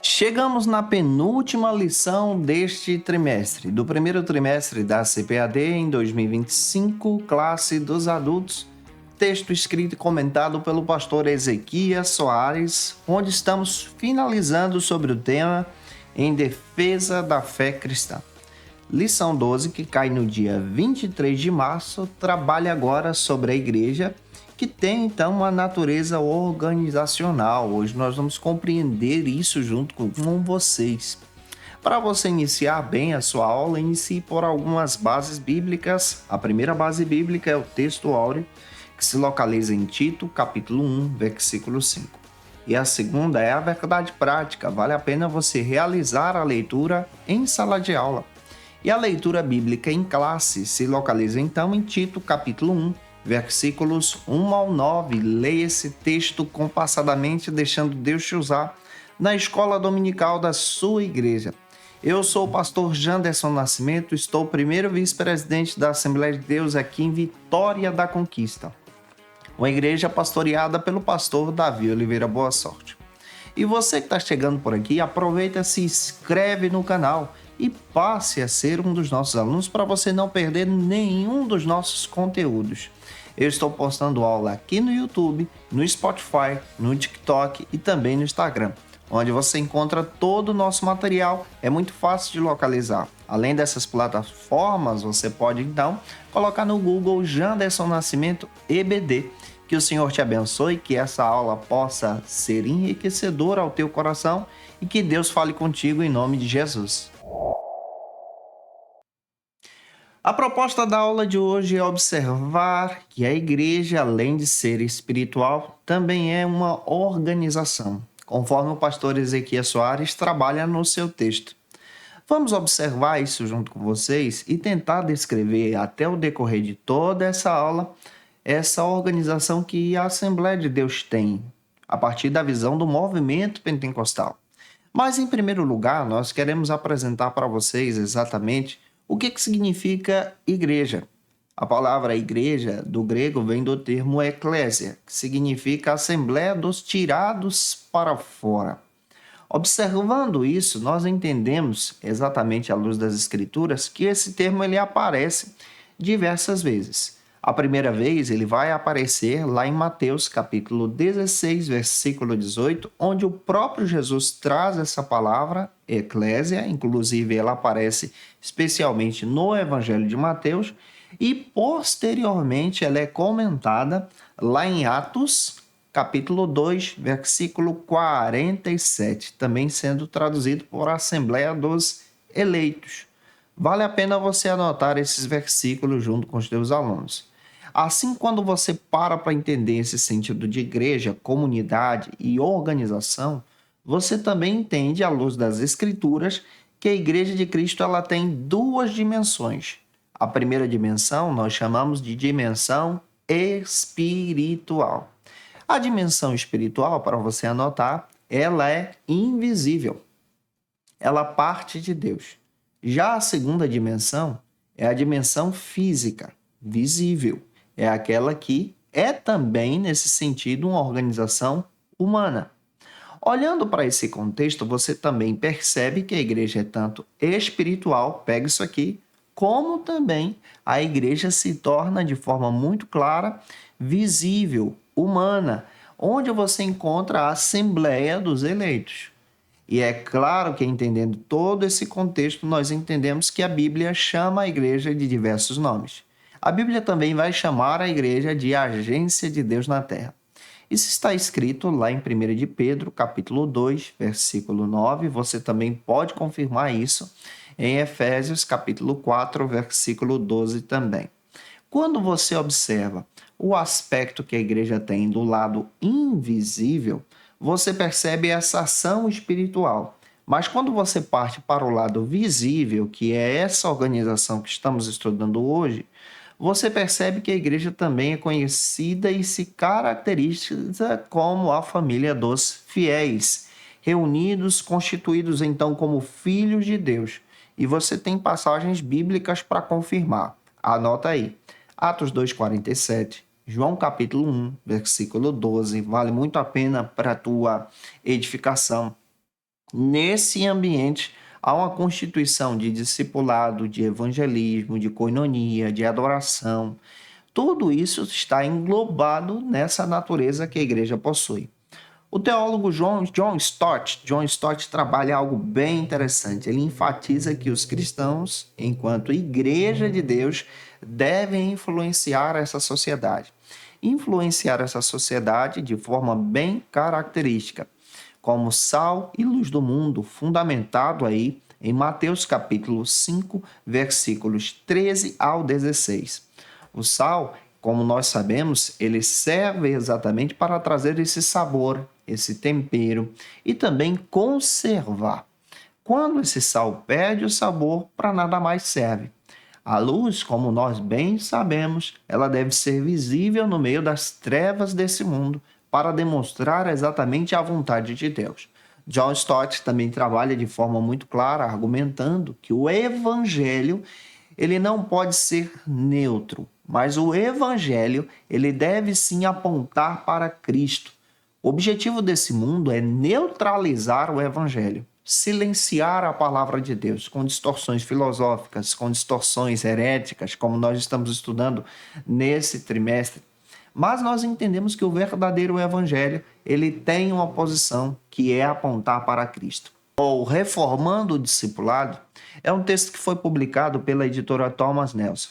Chegamos na penúltima lição deste trimestre, do primeiro trimestre da CPAD em 2025, classe dos adultos, texto escrito e comentado pelo pastor Ezequias Soares, onde estamos finalizando sobre o tema Em Defesa da Fé Cristã. Lição 12, que cai no dia 23 de março, trabalha agora sobre a igreja, que tem então uma natureza organizacional. Hoje nós vamos compreender isso junto com vocês. Para você iniciar bem a sua aula, inicie por algumas bases bíblicas. A primeira base bíblica é o texto áureo, que se localiza em Tito, capítulo 1, versículo 5. E a segunda é a verdade prática. Vale a pena você realizar a leitura em sala de aula. E a leitura bíblica em classe se localiza então em Tito, capítulo 1, versículos 1 ao 9. Leia esse texto compassadamente, deixando Deus te usar na escola dominical da sua igreja. Eu sou o pastor Janderson Nascimento, estou primeiro vice-presidente da Assembleia de Deus aqui em Vitória da Conquista, uma igreja pastoreada pelo pastor Davi Oliveira Boa Sorte. E você que está chegando por aqui, aproveita, se inscreve no canal e passe a ser um dos nossos alunos para você não perder nenhum dos nossos conteúdos. Eu estou postando aula aqui no YouTube, no Spotify, no TikTok e também no Instagram, onde você encontra todo o nosso material. É muito fácil de localizar. Além dessas plataformas, você pode então colocar no Google Janderson Nascimento EBD. Que o Senhor te abençoe, que essa aula possa ser enriquecedora ao teu coração e que Deus fale contigo em nome de Jesus. A proposta da aula de hoje é observar que a igreja, além de ser espiritual, também é uma organização, conforme o pastor Ezequias Soares trabalha no seu texto. Vamos observar isso junto com vocês e tentar descrever até o decorrer de toda essa aula essa organização que a Assembleia de Deus tem, a partir da visão do movimento pentecostal. Mas, em primeiro lugar, nós queremos apresentar para vocês exatamente o que significa igreja. A palavra igreja, do grego, vem do termo eclésia, que significa assembleia dos tirados para fora. Observando isso, nós entendemos, exatamente à luz das Escrituras, que esse termo ele aparece diversas vezes. A primeira vez ele vai aparecer lá em Mateus capítulo 16, versículo 18, onde o próprio Jesus traz essa palavra, eclésia, inclusive ela aparece especialmente no Evangelho de Mateus, e posteriormente ela é comentada lá em Atos capítulo 2, versículo 47, também sendo traduzido por Assembleia dos Eleitos. Vale a pena você anotar esses versículos junto com os teus alunos. Assim, quando você para entender esse sentido de igreja, comunidade e organização, você também entende, à luz das Escrituras, que a Igreja de Cristo ela tem duas dimensões. A primeira dimensão nós chamamos de dimensão espiritual. A dimensão espiritual, para você anotar, ela é invisível. Ela parte de Deus. Já a segunda dimensão é a dimensão física, visível. É aquela que é também, nesse sentido, uma organização humana. Olhando para esse contexto, você também percebe que a igreja é tanto espiritual, pega isso aqui, como também a igreja se torna de forma muito clara, visível, humana, onde você encontra a Assembleia dos Eleitos. E é claro que, entendendo todo esse contexto, nós entendemos que a Bíblia chama a igreja de diversos nomes. A Bíblia também vai chamar a igreja de agência de Deus na terra. Isso está escrito lá em 1 de Pedro, capítulo 2, versículo 9. Você também pode confirmar isso em Efésios, capítulo 4, versículo 12 também. Quando você observa o aspecto que a igreja tem do lado invisível, você percebe essa ação espiritual. Mas quando você parte para o lado visível, que é essa organização que estamos estudando hoje, você percebe que a igreja também é conhecida e se caracteriza como a família dos fiéis, reunidos, constituídos então como filhos de Deus. E você tem passagens bíblicas para confirmar. Anota aí. Atos 2,47, João capítulo 1, versículo 12. Vale muito a pena para a tua edificação. Nesse ambiente, há uma constituição de discipulado, de evangelismo, de coinonia, de adoração. Tudo isso está englobado nessa natureza que a igreja possui. O teólogo John Stott trabalha algo bem interessante. Ele enfatiza que os cristãos, enquanto igreja de Deus, devem influenciar essa sociedade de forma bem característica, como sal e luz do mundo, fundamentado aí em Mateus capítulo 5, versículos 13 ao 16. O sal, como nós sabemos, ele serve exatamente para trazer esse sabor, esse tempero e também conservar. Quando esse sal perde o sabor, para nada mais serve. A luz, como nós bem sabemos, ela deve ser visível no meio das trevas desse mundo para demonstrar exatamente a vontade de Deus. John Stott também trabalha de forma muito clara, argumentando que o evangelho ele não pode ser neutro, mas o evangelho ele deve sim apontar para Cristo. O objetivo desse mundo é neutralizar o evangelho, silenciar a palavra de Deus com distorções filosóficas, com distorções heréticas, como nós estamos estudando nesse trimestre. Mas nós entendemos que o verdadeiro evangelho, ele tem uma posição que é apontar para Cristo. O Reformando o Discipulado é um texto que foi publicado pela editora Thomas Nelson.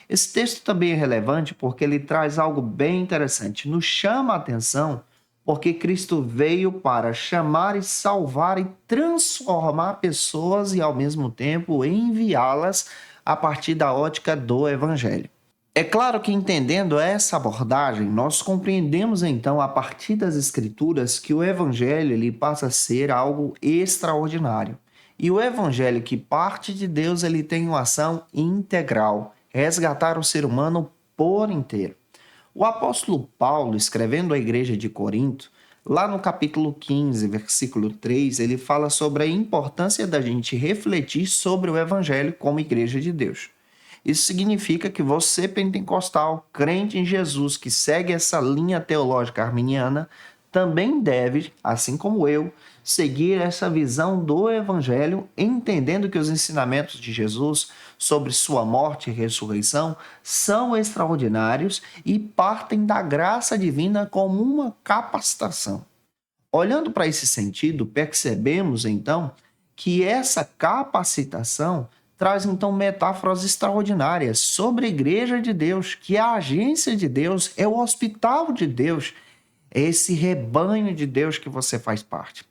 Esse texto também é relevante porque ele traz algo bem interessante. Nos chama a atenção porque Cristo veio para chamar e salvar e transformar pessoas e, ao mesmo tempo, enviá-las a partir da ótica do Evangelho. É claro que, entendendo essa abordagem, nós compreendemos então, a partir das Escrituras, que o Evangelho ele passa a ser algo extraordinário. E o Evangelho que parte de Deus ele tem uma ação integral, resgatar o ser humano por inteiro. O apóstolo Paulo, escrevendo à igreja de Corinto, lá no capítulo 15, versículo 3, ele fala sobre a importância da gente refletir sobre o Evangelho como igreja de Deus. Isso significa que você, pentecostal, crente em Jesus, que segue essa linha teológica arminiana, também deve, assim como eu, seguir essa visão do Evangelho, entendendo que os ensinamentos de Jesus sobre sua morte e ressurreição são extraordinários e partem da graça divina como uma capacitação. Olhando para esse sentido, percebemos então que essa capacitação traz então metáforas extraordinárias sobre a igreja de Deus, que é a agência de Deus, é o hospital de Deus, é esse rebanho de Deus que você faz parte.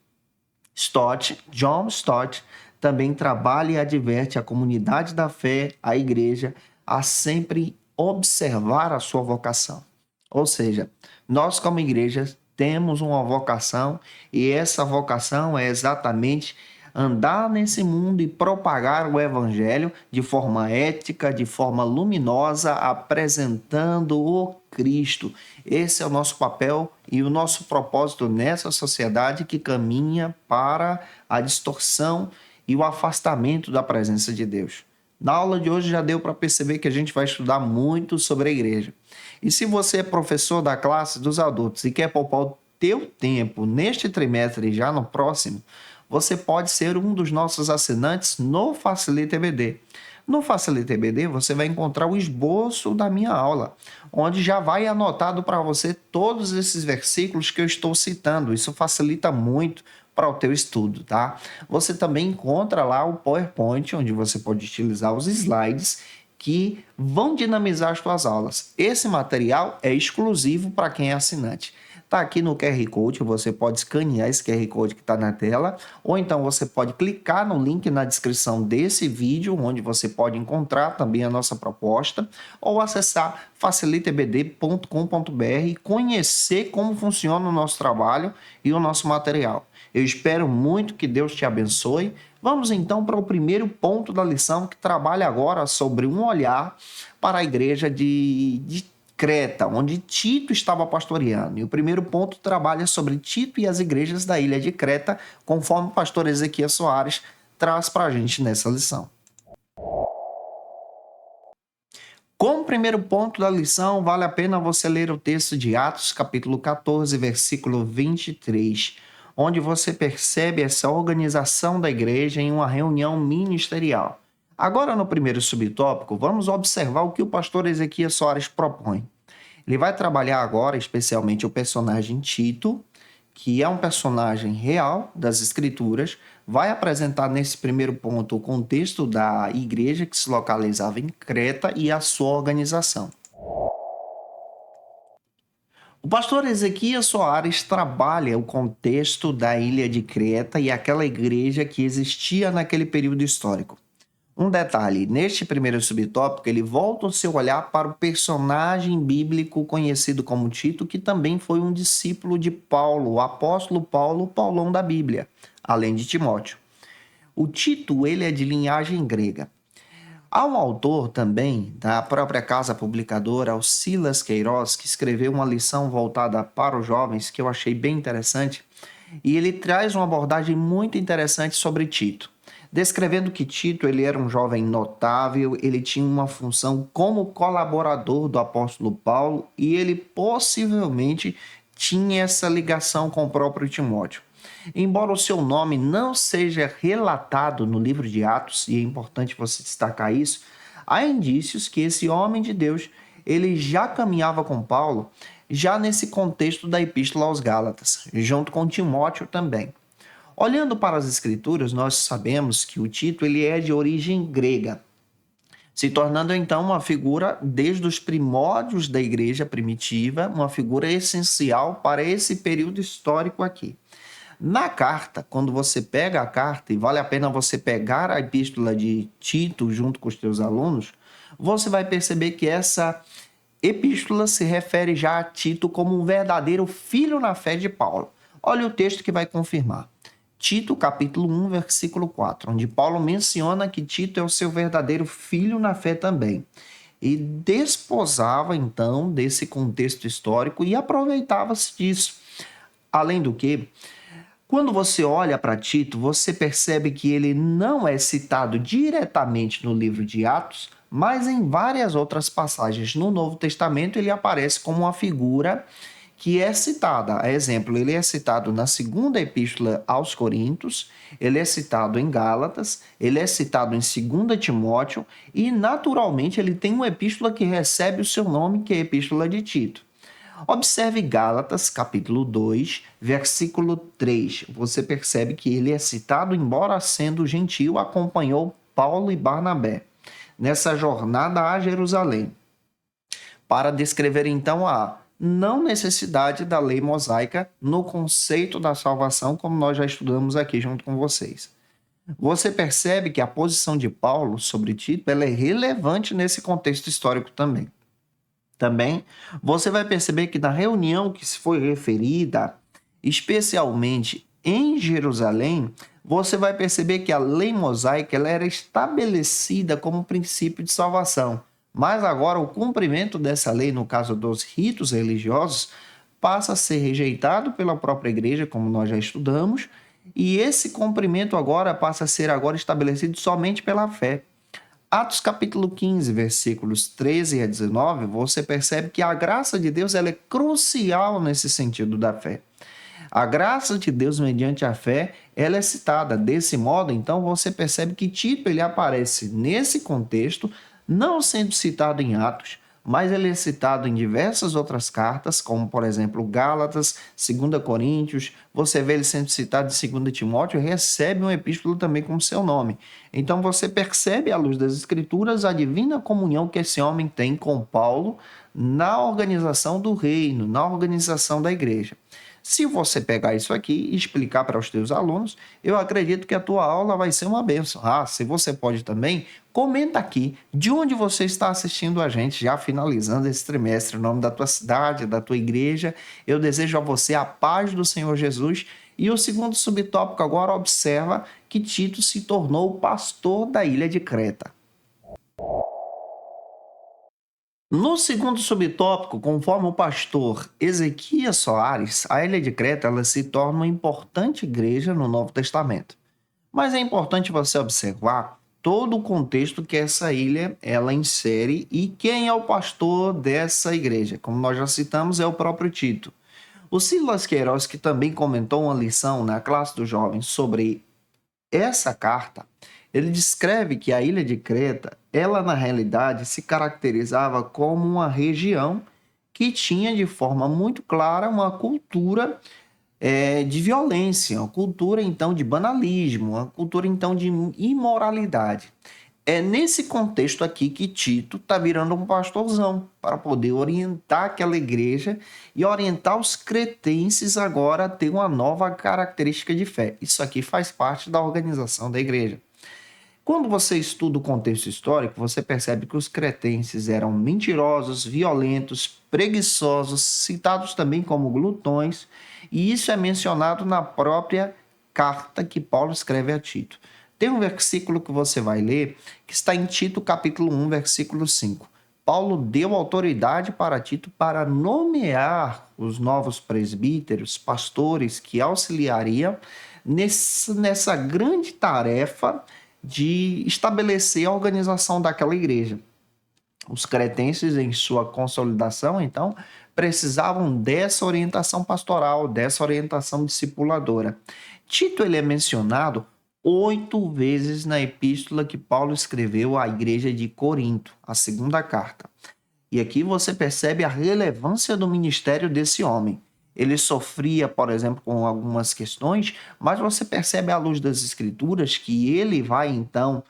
John Stott, também trabalha e adverte a comunidade da fé, a igreja, a sempre observar a sua vocação. Ou seja, nós como igreja temos uma vocação e essa vocação é exatamente andar nesse mundo e propagar o evangelho de forma ética, de forma luminosa, apresentando o Cristo. Esse é o nosso papel e o nosso propósito nessa sociedade que caminha para a distorção e o afastamento da presença de Deus. Na aula de hoje já deu para perceber que a gente vai estudar muito sobre a igreja. E se você é professor da classe dos adultos e quer poupar o teu tempo neste trimestre e já no próximo, você pode ser um dos nossos assinantes no Facilita EBD. No Facilita EBD você vai encontrar o esboço da minha aula, onde já vai anotado para você todos esses versículos que eu estou citando. Isso facilita muito para o teu estudo, tá? Você também encontra lá o PowerPoint, onde você pode utilizar os slides que vão dinamizar as tuas aulas. Esse material é exclusivo para quem é assinante. Está aqui no QR Code, você pode escanear esse QR Code que está na tela, ou então você pode clicar no link na descrição desse vídeo, onde você pode encontrar também a nossa proposta, ou acessar facilitaebd.com.br e conhecer como funciona o nosso trabalho e o nosso material. Eu espero muito que Deus te abençoe. Vamos então para o primeiro ponto da lição, que trabalha agora sobre um olhar para a igreja de Creta, onde Tito estava pastoreando. E o primeiro ponto trabalha sobre Tito e as igrejas da ilha de Creta, conforme o pastor Ezequiel Soares traz para a gente nessa lição. Como primeiro ponto da lição, vale a pena você ler o texto de Atos, capítulo 14, versículo 23, onde você percebe essa organização da igreja em uma reunião ministerial. Agora, no primeiro subtópico, vamos observar o que o pastor Ezequias Soares propõe. Ele vai trabalhar agora, especialmente, o personagem Tito, que é um personagem real das Escrituras, vai apresentar nesse primeiro ponto o contexto da igreja que se localizava em Creta e a sua organização. O pastor Ezequias Soares trabalha o contexto da ilha de Creta e aquela igreja que existia naquele período histórico. Um detalhe, neste primeiro subtópico, ele volta o seu olhar para o personagem bíblico conhecido como Tito, que também foi um discípulo de Paulo, o apóstolo Paulo, o Paulão da Bíblia, além de Timóteo. O Tito, ele é de linhagem grega. Há um autor também, da própria casa publicadora, o Silas Queiroz, que escreveu uma lição voltada para os jovens, que eu achei bem interessante, e ele traz uma abordagem muito interessante sobre Tito, descrevendo que Tito ele era um jovem notável, ele tinha uma função como colaborador do apóstolo Paulo e ele possivelmente tinha essa ligação com o próprio Timóteo. Embora o seu nome não seja relatado no livro de Atos, e é importante você destacar isso, há indícios que esse homem de Deus ele já caminhava com Paulo, já nesse contexto da Epístola aos Gálatas, junto com Timóteo também. Olhando para as Escrituras, nós sabemos que o Tito ele é de origem grega, se tornando então uma figura desde os primórdios da igreja primitiva, uma figura essencial para esse período histórico aqui. Na carta, quando você pega a carta, e vale a pena você pegar a epístola de Tito junto com os teus alunos, você vai perceber que essa epístola se refere já a Tito como um verdadeiro filho na fé de Paulo. Olha o texto que vai confirmar. Tito, capítulo 1, versículo 4, onde Paulo menciona que Tito é o seu verdadeiro filho na fé também. E desposava, então, desse contexto histórico e aproveitava-se disso. Além do que, quando você olha para Tito, você percebe que ele não é citado diretamente no livro de Atos, mas em várias outras passagens no Novo Testamento ele aparece como uma figura que é citada. A exemplo, ele é citado na segunda epístola aos Coríntios, ele é citado em Gálatas, ele é citado em 2 Timóteo e, naturalmente, ele tem uma epístola que recebe o seu nome, que é a Epístola de Tito. Observe Gálatas, capítulo 2, versículo 3. Você percebe que ele é citado, embora sendo gentil, acompanhou Paulo e Barnabé nessa jornada a Jerusalém, para descrever então a não necessidade da lei mosaica no conceito da salvação, como nós já estudamos aqui junto com vocês. Você percebe que a posição de Paulo sobre Tito ela é relevante nesse contexto histórico também. Também você vai perceber que na reunião que se foi referida, especialmente em Jerusalém, você vai perceber que a lei mosaica ela era estabelecida como princípio de salvação. Mas agora o cumprimento dessa lei, no caso dos ritos religiosos, passa a ser rejeitado pela própria igreja, como nós já estudamos, e esse cumprimento agora passa a ser agora estabelecido somente pela fé. Atos capítulo 15, versículos 13 a 19, você percebe que a graça de Deus ela é crucial nesse sentido da fé. A graça de Deus mediante a fé, ela é citada. Desse modo, então, você percebe que Tito ele aparece nesse contexto, não sendo citado em Atos, mas ele é citado em diversas outras cartas, como, por exemplo, Gálatas, 2 Coríntios, você vê ele sendo citado em 2 Timóteo, recebe uma epístola também com seu nome. Então, você percebe, à luz das Escrituras, a divina comunhão que esse homem tem com Paulo na organização do reino, na organização da igreja. Se você pegar isso aqui e explicar para os teus alunos, eu acredito que a tua aula vai ser uma bênção. Se você pode também, comenta aqui de onde você está assistindo a gente, já finalizando esse trimestre, o nome da tua cidade, da tua igreja. Eu desejo a você a paz do Senhor Jesus. E o segundo subtópico agora observa que Tito se tornou o pastor da ilha de Creta. No segundo subtópico, conforme o pastor Ezequias Soares, a ilha de Creta ela se torna uma importante igreja no Novo Testamento. Mas é importante você observar todo o contexto que essa ilha ela insere e quem é o pastor dessa igreja. Como nós já citamos, é o próprio Tito. O Silas Queiroz, que também comentou uma lição na classe dos jovens sobre essa carta, ele descreve que a ilha de Creta, ela na realidade se caracterizava como uma região que tinha de forma muito clara uma cultura de violência, uma cultura então de banalismo, uma cultura então de imoralidade. É nesse contexto aqui que Tito está virando um pastorzão para poder orientar aquela igreja e orientar os cretenses agora a ter uma nova característica de fé. Isso aqui faz parte da organização da igreja. Quando você estuda o contexto histórico, você percebe que os cretenses eram mentirosos, violentos, preguiçosos, citados também como glutões, e isso é mencionado na própria carta que Paulo escreve a Tito. Tem um versículo que você vai ler, que está em Tito capítulo 1, versículo 5. Paulo deu autoridade para Tito para nomear os novos presbíteros, pastores que auxiliariam nessa grande tarefa de estabelecer a organização daquela igreja. Os cretenses, em sua consolidação, então, precisavam dessa orientação pastoral, dessa orientação discipuladora. Tito ele é mencionado 8 vezes na epístola que Paulo escreveu à igreja de Corinto, a segunda carta. E aqui você percebe a relevância do ministério desse homem. Ele sofria, por exemplo, com algumas questões, mas você percebe à luz das escrituras que ele vai então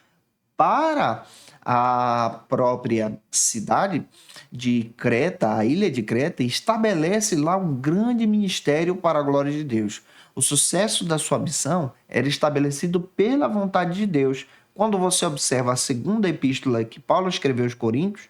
para a própria cidade de Creta, a ilha de Creta, e estabelece lá um grande ministério para a glória de Deus. O sucesso da sua missão era estabelecido pela vontade de Deus. Quando você observa a segunda epístola que Paulo escreveu aos Coríntios,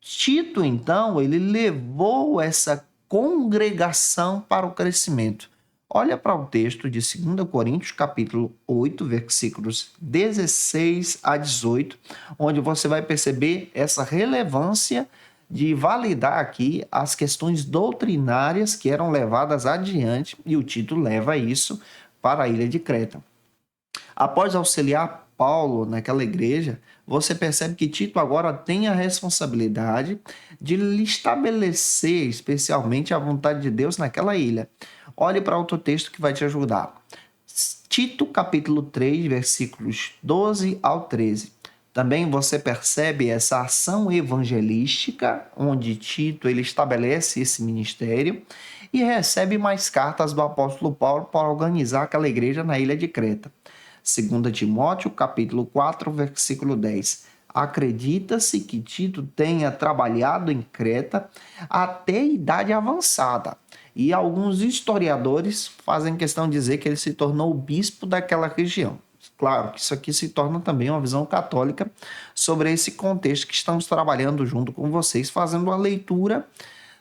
Tito, então, ele levou essa congregação para o crescimento. Olha para o texto de 2 Coríntios, capítulo 8, versículos 16 a 18, onde você vai perceber essa relevância de validar aqui as questões doutrinárias que eram levadas adiante, e o Tito leva isso para a ilha de Creta. Após auxiliar Paulo naquela igreja, você percebe que Tito agora tem a responsabilidade de estabelecer especialmente a vontade de Deus naquela ilha. Olhe para outro texto que vai te ajudar. Tito capítulo 3, versículos 12 ao 13. Também você percebe essa ação evangelística, onde Tito ele estabelece esse ministério e recebe mais cartas do apóstolo Paulo para organizar aquela igreja na ilha de Creta. 2 Timóteo, capítulo 4, versículo 10. Acredita-se que Tito tenha trabalhado em Creta até idade avançada. E alguns historiadores fazem questão de dizer que ele se tornou bispo daquela região. Claro que isso aqui se torna também uma visão católica sobre esse contexto que estamos trabalhando junto com vocês, fazendo uma leitura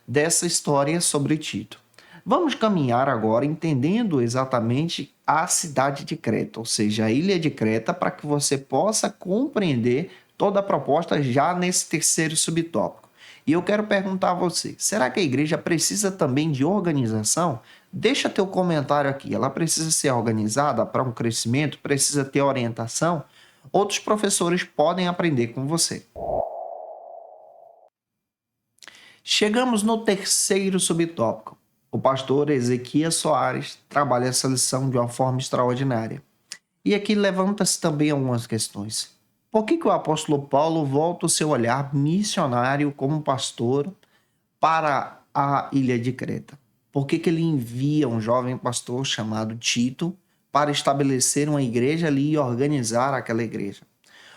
dessa história sobre Tito. Vamos caminhar agora entendendo exatamente a cidade de Creta, ou seja, a ilha de Creta, para que você possa compreender toda a proposta já nesse terceiro subtópico. E eu quero perguntar a você, será que a igreja precisa também de organização? Deixa teu comentário aqui, ela precisa ser organizada para um crescimento, precisa ter orientação? Outros professores podem aprender com você. Chegamos no terceiro subtópico. O pastor Ezequias Soares trabalha essa lição de uma forma extraordinária. E aqui levanta-se também algumas questões. Por que o apóstolo Paulo volta o seu olhar missionário como pastor para a ilha de Creta? Por que ele envia um jovem pastor chamado Tito para estabelecer uma igreja ali e organizar aquela igreja?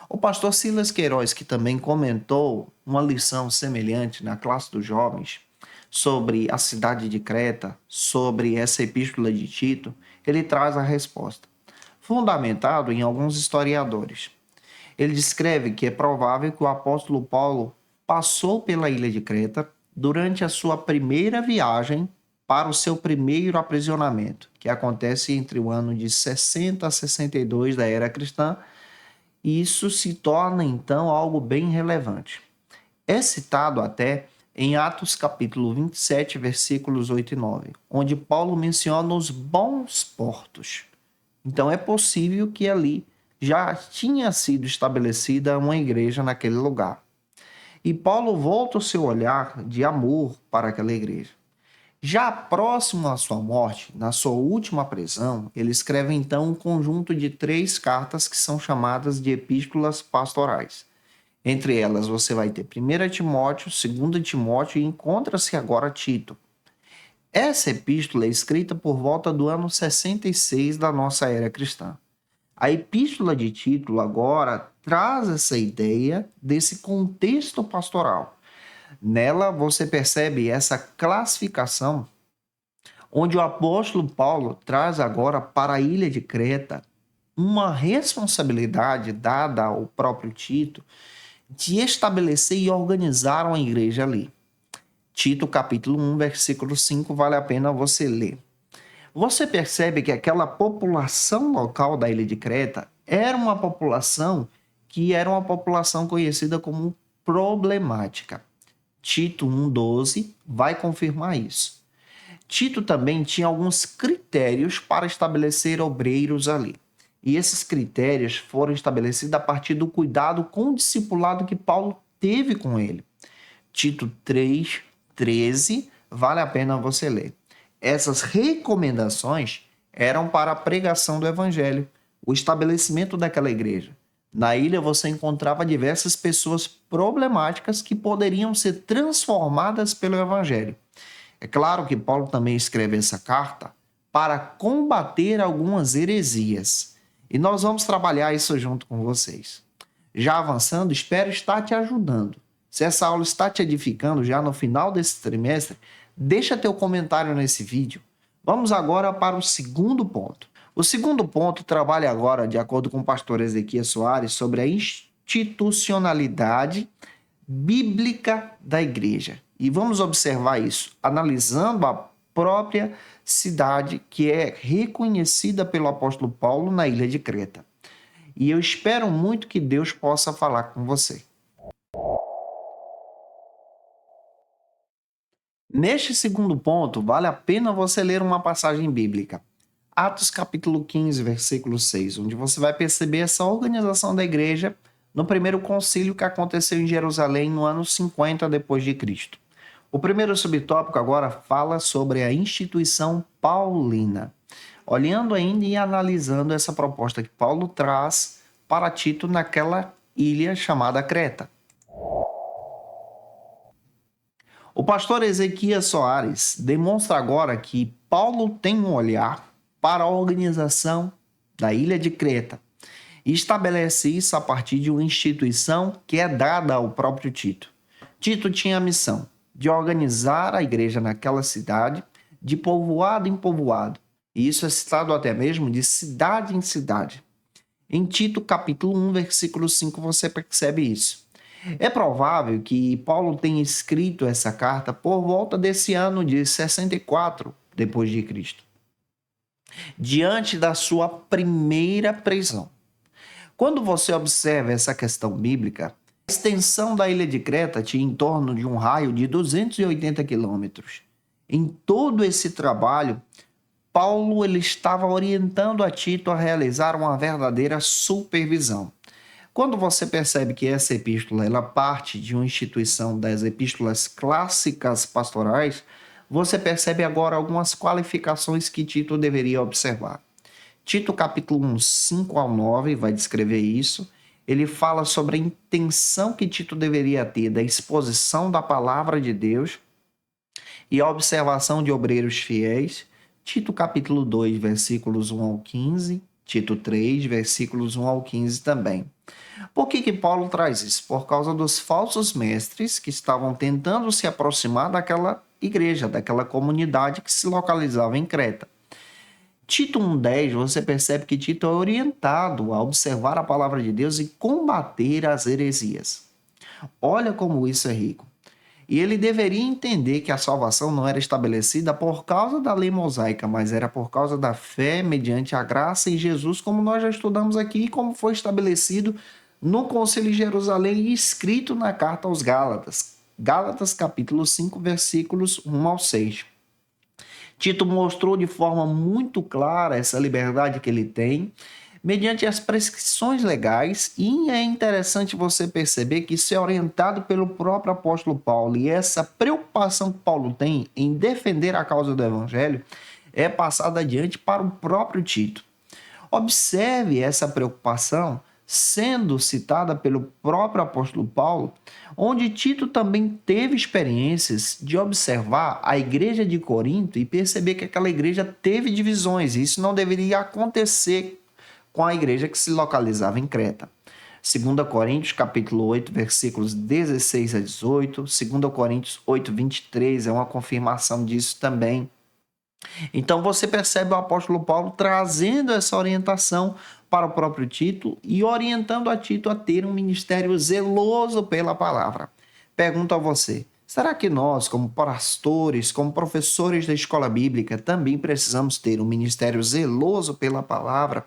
O pastor Silas Queiroz, que também comentou uma lição semelhante na classe dos jovens sobre a cidade de Creta, sobre essa epístola de Tito, ele traz a resposta, fundamentado em alguns historiadores. Ele descreve que é provável que o apóstolo Paulo passou pela ilha de Creta durante a sua primeira viagem para o seu primeiro aprisionamento, que acontece entre o ano de 60 a 62 da era cristã, e isso se torna então algo bem relevante. É citado até em Atos capítulo 27, versículos 8 e 9, onde Paulo menciona os bons portos. Então é possível que ali já tinha sido estabelecida uma igreja naquele lugar. E Paulo volta o seu olhar de amor para aquela igreja. Já próximo à sua morte, na sua última prisão, ele escreve então um conjunto de 3 cartas que são chamadas de epístolas pastorais. Entre elas você vai ter 1 Timóteo, 2 Timóteo e encontra-se agora Tito. Essa epístola é escrita por volta do ano 66 da nossa era cristã. A epístola de Tito agora traz essa ideia desse contexto pastoral. Nela você percebe essa classificação onde o apóstolo Paulo traz agora para a ilha de Creta uma responsabilidade dada ao próprio Tito de estabelecer e organizar uma igreja ali. Tito capítulo 1, versículo 5, vale a pena você ler. Você percebe que aquela população local da ilha de Creta era uma população conhecida como problemática. Tito 1,12 vai confirmar isso. Tito também tinha alguns critérios para estabelecer obreiros ali. E esses critérios foram estabelecidos a partir do cuidado com o discipulado que Paulo teve com ele. Tito 3,13 vale a pena você ler. Essas recomendações eram para a pregação do evangelho, o estabelecimento daquela igreja. Na ilha você encontrava diversas pessoas problemáticas que poderiam ser transformadas pelo evangelho. É claro que Paulo também escreve essa carta para combater algumas heresias. E nós vamos trabalhar isso junto com vocês. Já avançando, espero estar te ajudando. Se essa aula está te edificando já no final desse trimestre, deixa teu comentário nesse vídeo. Vamos agora para o segundo ponto. O segundo ponto trabalha agora, de acordo com o pastor Ezequias Soares, sobre a institucionalidade bíblica da igreja. E vamos observar isso, analisando a própria cidade que é reconhecida pelo apóstolo Paulo na ilha de Creta. E eu espero muito que Deus possa falar com você. Neste segundo ponto, vale a pena você ler uma passagem bíblica. Atos capítulo 15, versículo 6, onde você vai perceber essa organização da igreja no primeiro concílio que aconteceu em Jerusalém no ano 50 depois de Cristo. O primeiro subtópico agora fala sobre a instituição paulina, olhando ainda e analisando essa proposta que Paulo traz para Tito naquela ilha chamada Creta. O pastor Ezequias Soares demonstra agora que Paulo tem um olhar para a organização da ilha de Creta e estabelece isso a partir de uma instituição que é dada ao próprio Tito. Tito tinha a missão de organizar a igreja naquela cidade, de povoado em povoado. E isso é citado até mesmo de cidade em cidade. Em Tito capítulo 1, versículo 5, você percebe isso. É provável que Paulo tenha escrito essa carta por volta desse ano de 64 depois de Cristo, diante da sua primeira prisão. Quando você observa essa questão bíblica, a extensão da ilha de Creta tinha em torno de um raio de 280 quilômetros. Em todo esse trabalho, Paulo ele estava orientando a Tito a realizar uma verdadeira supervisão. Quando você percebe que essa epístola ela parte de uma instituição das epístolas clássicas pastorais, você percebe agora algumas qualificações que Tito deveria observar. Tito capítulo 1, 5 ao 9 vai descrever isso. Ele fala sobre a intenção que Tito deveria ter da exposição da palavra de Deus e a observação de obreiros fiéis. Tito capítulo 2, versículos 1 ao 15. Tito 3, versículos 1 ao 15 também. Por que Paulo traz isso? Por causa dos falsos mestres que estavam tentando se aproximar daquela igreja, daquela comunidade que se localizava em Creta. Tito 1,10, você percebe que Tito é orientado a observar a palavra de Deus e combater as heresias. Olha como isso é rico. E ele deveria entender que a salvação não era estabelecida por causa da lei mosaica, mas era por causa da fé mediante a graça em Jesus, como nós já estudamos aqui, e como foi estabelecido no Concílio de Jerusalém e escrito na carta aos Gálatas. Gálatas capítulo 5, versículos 1 ao 6. Tito mostrou de forma muito clara essa liberdade que ele tem, mediante as prescrições legais, e é interessante você perceber que isso é orientado pelo próprio apóstolo Paulo, e essa preocupação que Paulo tem em defender a causa do evangelho é passada adiante para o próprio Tito. Observe essa preocupação sendo citada pelo próprio apóstolo Paulo, onde Tito também teve experiências de observar a igreja de Corinto e perceber que aquela igreja teve divisões, e isso não deveria acontecer com a igreja que se localizava em Creta. 2 Coríntios capítulo 8, versículos 16 a 18, 2 Coríntios 8, 23 é uma confirmação disso também. Então você percebe o apóstolo Paulo trazendo essa orientação para o próprio Tito e orientando a Tito a ter um ministério zeloso pela palavra. Pergunto a você, será que nós, como pastores, como professores da escola bíblica, também precisamos ter um ministério zeloso pela palavra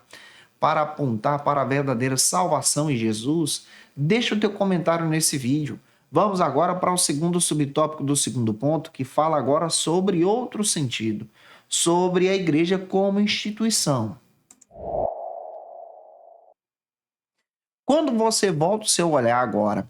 para apontar para a verdadeira salvação em Jesus? Deixa o teu comentário nesse vídeo. Vamos agora para o segundo subtópico do segundo ponto, que fala agora sobre outro sentido, sobre a igreja como instituição. Quando você volta o seu olhar agora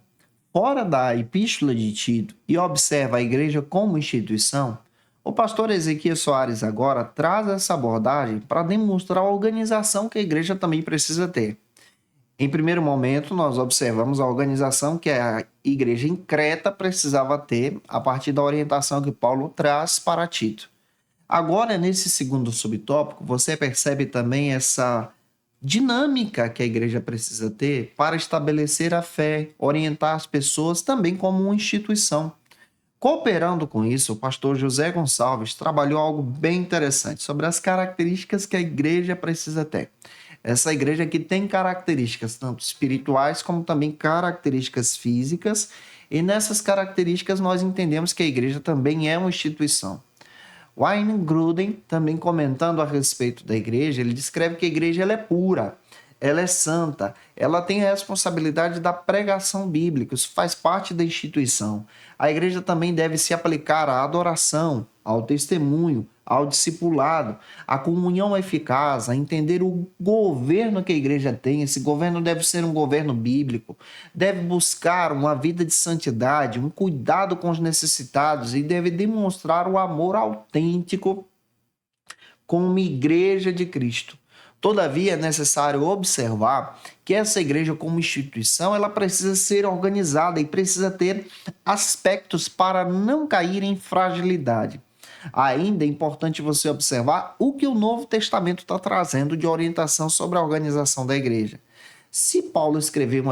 fora da epístola de Tito e observa a igreja como instituição, o pastor Ezequiel Soares agora traz essa abordagem para demonstrar a organização que a igreja também precisa ter. Em primeiro momento, nós observamos a organização que a igreja em Creta precisava ter a partir da orientação que Paulo traz para Tito. Agora, nesse segundo subtópico, você percebe também essa dinâmica que a igreja precisa ter para estabelecer a fé, orientar as pessoas também como uma instituição. Cooperando com isso, o pastor José Gonçalves trabalhou algo bem interessante sobre as características que a igreja precisa ter. Essa igreja que tem características tanto espirituais como também características físicas, e nessas características nós entendemos que a igreja também é uma instituição. Wayne Grudem, também comentando a respeito da igreja, ele descreve que a igreja ela é pura, ela é santa, ela tem a responsabilidade da pregação bíblica, isso faz parte da instituição. A igreja também deve se aplicar à adoração, ao testemunho, ao discipulado, à comunhão eficaz, a entender o governo que a igreja tem. Esse governo deve ser um governo bíblico, deve buscar uma vida de santidade, um cuidado com os necessitados e deve demonstrar o amor autêntico como igreja de Cristo. Todavia, é necessário observar que essa igreja como instituição, ela precisa ser organizada e precisa ter aspectos para não cair em fragilidade. Ainda é importante você observar o que o Novo Testamento está trazendo de orientação sobre a organização da igreja. Se Paulo escreveu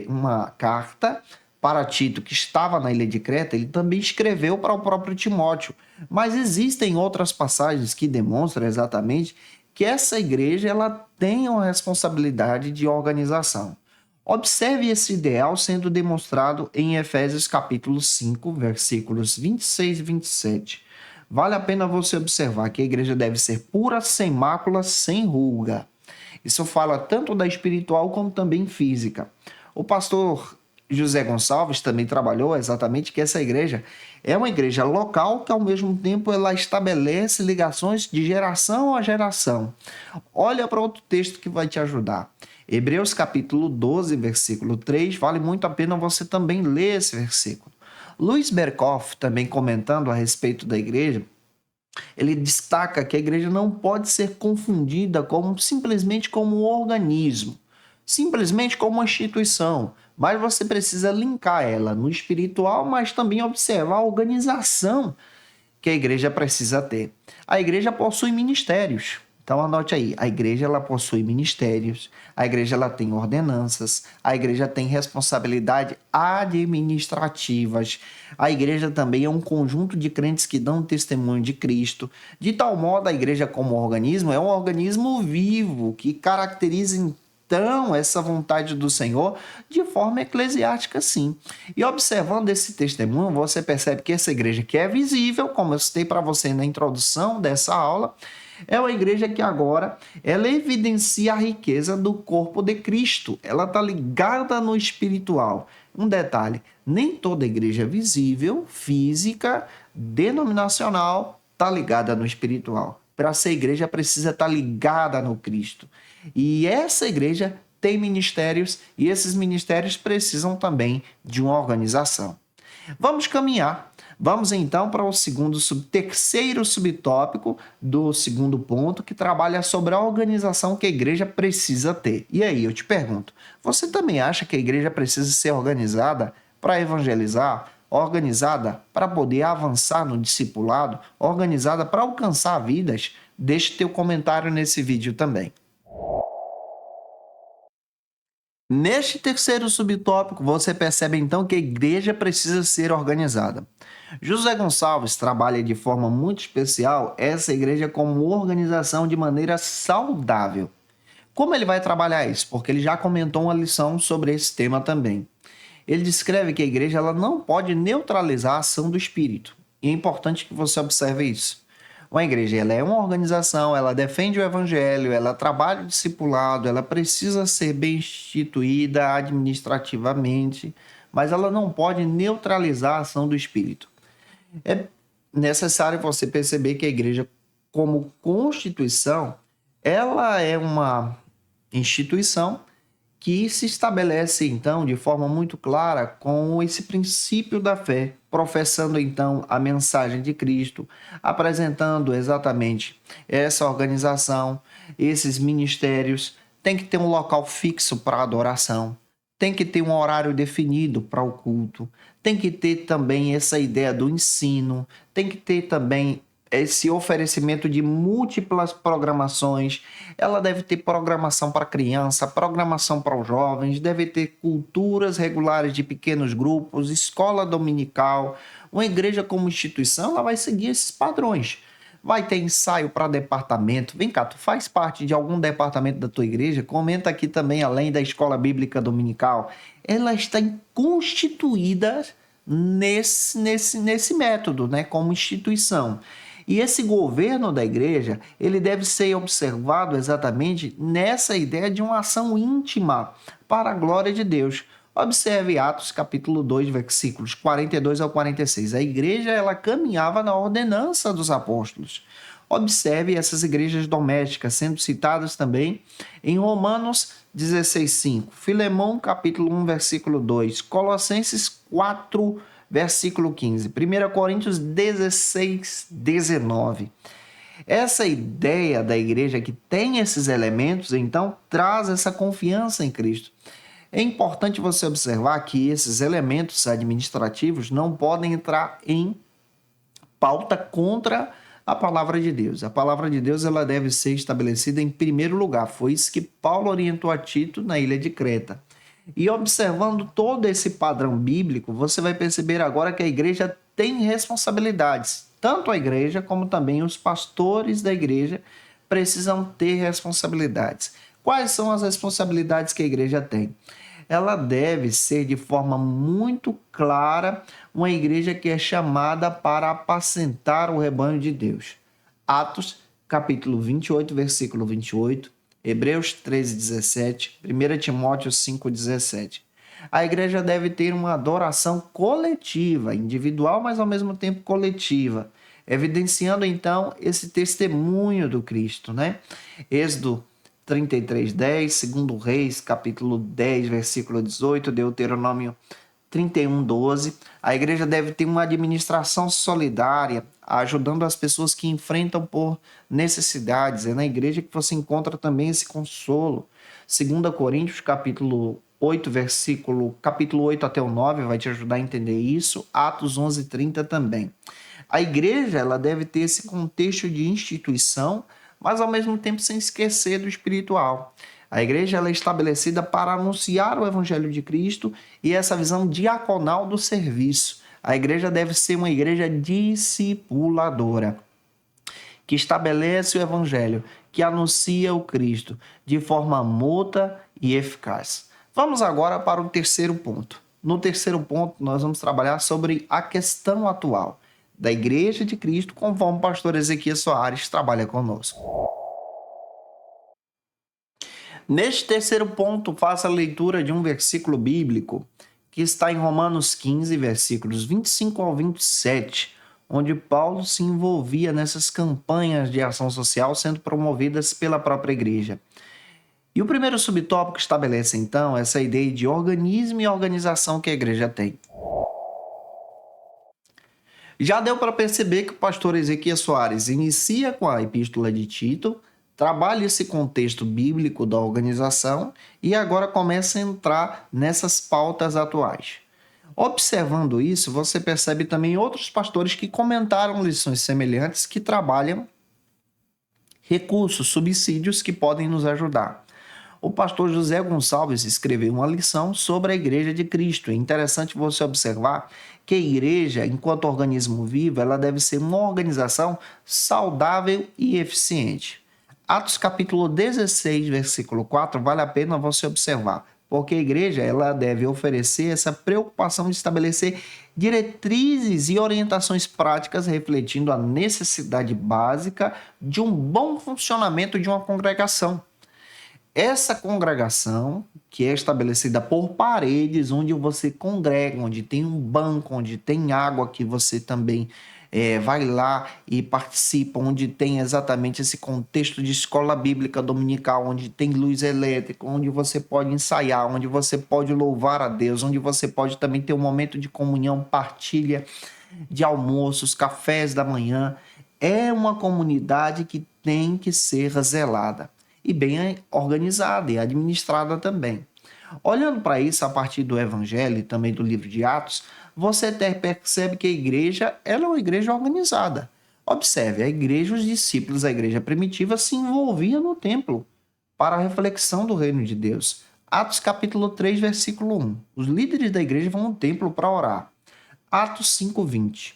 uma carta para Tito, que estava na ilha de Creta, ele também escreveu para o próprio Timóteo. Mas existem outras passagens que demonstram exatamente que essa igreja ela tem uma responsabilidade de organização. Observe esse ideal sendo demonstrado em Efésios capítulo 5, versículos 26 e 27. Vale a pena você observar que a igreja deve ser pura, sem mácula, sem ruga. Isso fala tanto da espiritual como também física. O pastor José Gonçalves também trabalhou exatamente que essa igreja é uma igreja local que ao mesmo tempo ela estabelece ligações de geração a geração. Olha para outro texto que vai te ajudar. Hebreus capítulo 12, versículo 3, vale muito a pena você também ler esse versículo. Luiz Berkhoff, também comentando a respeito da igreja, ele destaca que a igreja não pode ser confundida simplesmente como um organismo, simplesmente como uma instituição, mas você precisa linkar ela no espiritual, mas também observar a organização que a igreja precisa ter. A igreja possui ministérios. Então anote aí, a igreja ela possui ministérios, a igreja ela tem ordenanças, a igreja tem responsabilidades administrativas, a igreja também é um conjunto de crentes que dão testemunho de Cristo. De tal modo, a igreja como organismo é um organismo vivo que caracteriza então essa vontade do Senhor de forma eclesiástica, sim. E observando esse testemunho, você percebe que essa igreja que é visível, como eu citei para você na introdução dessa aula, é uma igreja que agora ela evidencia a riqueza do corpo de Cristo. Ela está ligada no espiritual. Um detalhe, nem toda igreja visível, física, denominacional, está ligada no espiritual. para ser igreja precisa estar ligada no Cristo. E essa igreja tem ministérios e esses ministérios precisam também de uma organização. Vamos caminhar. Vamos então para o terceiro subtópico do segundo ponto, que trabalha sobre a organização que a igreja precisa ter. E aí, eu te pergunto, você também acha que a igreja precisa ser organizada para evangelizar? Organizada para poder avançar no discipulado? Organizada para alcançar vidas? Deixe teu comentário nesse vídeo também. Neste terceiro subtópico, você percebe então que a igreja precisa ser organizada. José Gonçalves trabalha de forma muito especial essa igreja como organização de maneira saudável. Como ele vai trabalhar isso? Porque ele já comentou uma lição sobre esse tema também. Ele descreve que a igreja ela não pode neutralizar a ação do Espírito. E é importante que você observe isso. Uma igreja ela é uma organização, ela defende o evangelho, ela trabalha o discipulado, ela precisa ser bem instituída administrativamente, mas ela não pode neutralizar a ação do Espírito. É necessário você perceber que a igreja, como constituição, ela é uma instituição que se estabelece, então, de forma muito clara com esse princípio da fé, professando, então, a mensagem de Cristo, apresentando exatamente essa organização, esses ministérios. Tem que ter um local fixo para adoração, tem que ter um horário definido para o culto, tem que ter também essa ideia do ensino, tem que ter também esse oferecimento de múltiplas programações. Ela deve ter programação para criança, programação para os jovens, deve ter culturas regulares de pequenos grupos, escola dominical. Uma igreja como instituição, ela vai seguir esses padrões. Vai ter ensaio para departamento. Vem cá, tu faz parte de algum departamento da tua igreja? Comenta aqui também, além da escola bíblica dominical. Ela está constituída nesse método, né, como instituição. E esse governo da igreja, ele deve ser observado exatamente nessa ideia de uma ação íntima para a glória de Deus. Observe Atos capítulo 2, versículos 42 ao 46. A igreja ela caminhava na ordenança dos apóstolos. Observe essas igrejas domésticas sendo citadas também em Romanos 16:5, Filemão capítulo 1, versículo 2, Colossenses 4, versículo 15, 1 Coríntios 16, 19. Essa ideia da igreja que tem esses elementos, então, traz essa confiança em Cristo. É importante você observar que esses elementos administrativos não podem entrar em pauta contra a palavra de Deus. A palavra de Deus ela deve ser estabelecida em primeiro lugar. Foi isso que Paulo orientou a Tito na ilha de Creta. E observando todo esse padrão bíblico, você vai perceber agora que a igreja tem responsabilidades. Tanto a igreja como também os pastores da igreja precisam ter responsabilidades. Quais são as responsabilidades que a igreja tem? Ela deve ser de forma muito clara uma igreja que é chamada para apacentar o rebanho de Deus. Atos, capítulo 28, versículo 28. Hebreus 13, 17, 1 Timóteo 5, 17. A igreja deve ter uma adoração coletiva, individual, mas ao mesmo tempo coletiva, evidenciando então esse testemunho do Cristo, né? Êxodo 33, 10, 2 Reis, capítulo 10, versículo 18, Deuteronômio 31, 12. A igreja deve ter uma administração solidária, ajudando as pessoas que enfrentam por necessidades. É na igreja que você encontra também esse consolo. 2 Coríntios, capítulo 8, capítulo 8 até o 9, vai te ajudar a entender isso. Atos 11, 30 também. A igreja ela deve ter esse contexto de instituição, mas ao mesmo tempo sem esquecer do espiritual. A igreja ela é estabelecida para anunciar o evangelho de Cristo e essa visão diaconal do serviço. A igreja deve ser uma igreja discipuladora, que estabelece o evangelho, que anuncia o Cristo de forma mútua e eficaz. Vamos agora para o terceiro ponto. No terceiro ponto, nós vamos trabalhar sobre a questão atual da Igreja de Cristo, conforme o pastor Ezequias Soares trabalha conosco. Neste terceiro ponto, faça a leitura de um versículo bíblico que está em Romanos 15, versículos 25 ao 27, onde Paulo se envolvia nessas campanhas de ação social sendo promovidas pela própria igreja. E o primeiro subtópico estabelece, então, essa ideia de organismo e organização que a igreja tem. Já deu para perceber que o pastor Ezequias Soares inicia com a epístola de Tito, trabalha esse contexto bíblico da organização e agora começa a entrar nessas pautas atuais. Observando isso, você percebe também outros pastores que comentaram lições semelhantes que trabalham recursos, subsídios que podem nos ajudar. O pastor José Gonçalves escreveu uma lição sobre a Igreja de Cristo. É interessante você observar que a igreja, enquanto organismo vivo, ela deve ser uma organização saudável e eficiente. Atos capítulo 16, versículo 4, vale a pena você observar, porque a igreja ela deve oferecer essa preocupação de estabelecer diretrizes e orientações práticas refletindo a necessidade básica de um bom funcionamento de uma congregação. Essa congregação, que é estabelecida por paredes, onde você congrega, onde tem um banco, onde tem água que você também vai lá e participa, onde tem exatamente esse contexto de escola bíblica dominical, onde tem luz elétrica, onde você pode ensaiar, onde você pode louvar a Deus, onde você pode também ter um momento de comunhão, partilha de almoços, cafés da manhã. É uma comunidade que tem que ser zelada e bem organizada e administrada também. Olhando para isso a partir do Evangelho e também do livro de Atos, você até percebe que a igreja ela é uma igreja organizada. Observe, a igreja, os discípulos da igreja primitiva se envolviam no templo para a reflexão do reino de Deus. Atos capítulo 3, versículo 1. Os líderes da igreja vão ao templo para orar. Atos 5:20.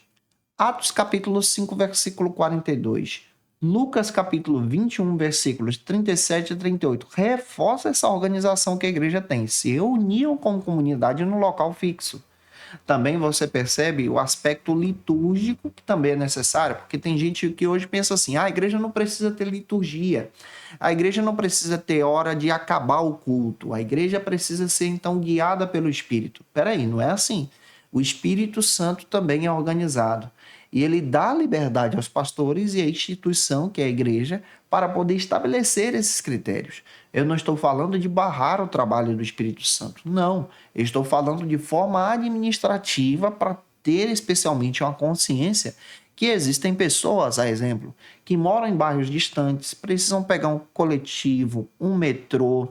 Atos capítulo 5, versículo 42. Lucas capítulo 21, versículos 37 e 38, reforça essa organização que a igreja tem. Se reuniam como comunidade no local fixo. Também você percebe o aspecto litúrgico, que também é necessário, porque tem gente que hoje pensa assim, a igreja não precisa ter liturgia, a igreja não precisa ter hora de acabar o culto, a igreja precisa ser então guiada pelo Espírito. Peraí, não é assim. O Espírito Santo também é organizado. E ele dá liberdade aos pastores e à instituição, que é a igreja, para poder estabelecer esses critérios. Eu não estou falando de barrar o trabalho do Espírito Santo, não. Eu estou falando de forma administrativa para ter especialmente uma consciência que existem pessoas, a exemplo, que moram em bairros distantes, precisam pegar um coletivo, um metrô.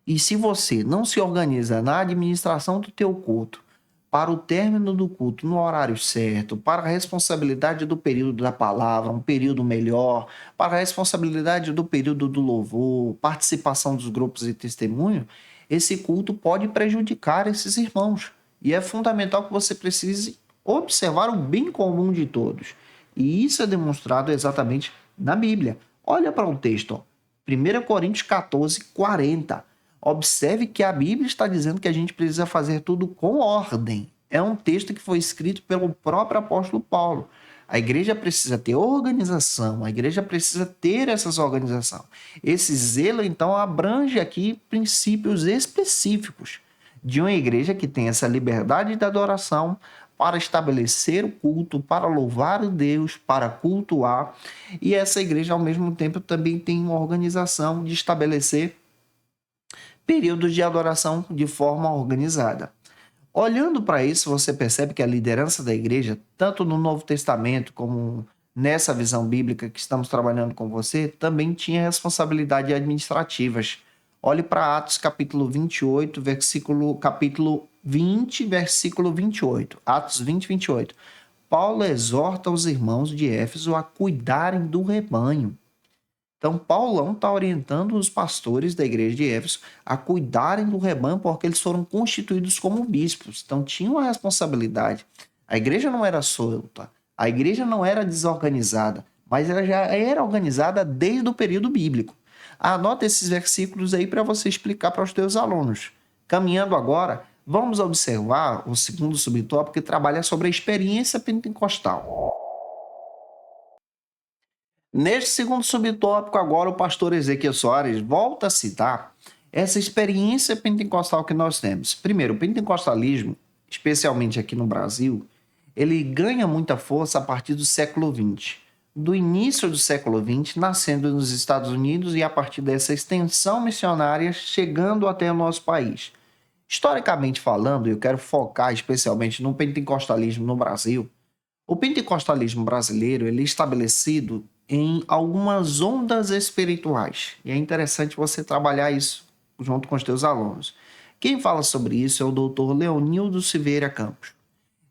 E se você não se organiza na administração do teu culto, para o término do culto no horário certo, para a responsabilidade do período da palavra, um período melhor, para a responsabilidade do período do louvor, participação dos grupos e testemunho, esse culto pode prejudicar esses irmãos. E é fundamental que você precise observar o bem comum de todos. E isso é demonstrado exatamente na Bíblia. Olha para o texto, ó. 1 Coríntios 14, 40. Observe que a Bíblia está dizendo que a gente precisa fazer tudo com ordem. É um texto que foi escrito pelo próprio apóstolo Paulo. A igreja precisa ter organização, a igreja precisa ter essas organizações. Esse zelo, então, abrange aqui princípios específicos de uma igreja que tem essa liberdade de adoração para estabelecer o culto, para louvar a Deus, para cultuar. E essa igreja, ao mesmo tempo, também tem uma organização de estabelecer períodos de adoração de forma organizada. Olhando para isso, você percebe que a liderança da igreja, tanto no Novo Testamento como nessa visão bíblica que estamos trabalhando com você, também tinha responsabilidades administrativas. Olhe para Atos capítulo 28, capítulo 20, versículo 28. Atos 20, 28. Paulo exorta os irmãos de Éfeso a cuidarem do rebanho. Então, Paulão está orientando os pastores da igreja de Éfeso a cuidarem do rebanho porque eles foram constituídos como bispos. Então, tinham uma responsabilidade. A igreja não era solta, a igreja não era desorganizada, mas ela já era organizada desde o período bíblico. Anota esses versículos aí para você explicar para os teus alunos. Caminhando agora, vamos observar o segundo subtópico que trabalha sobre a experiência pentecostal. Neste segundo subtópico, agora o pastor Ezequias Soares volta a citar essa experiência pentecostal que nós temos. Primeiro, o pentecostalismo, especialmente aqui no Brasil, ele ganha muita força a partir do século XX. Do início do século XX, nascendo nos Estados Unidos e a partir dessa extensão missionária chegando até o nosso país. Historicamente falando, eu quero focar especialmente no pentecostalismo no Brasil. O pentecostalismo brasileiro ele é estabelecido em algumas ondas espirituais. E é interessante você trabalhar isso junto com os teus alunos. Quem fala sobre isso é o doutor Leonildo Silveira Campos.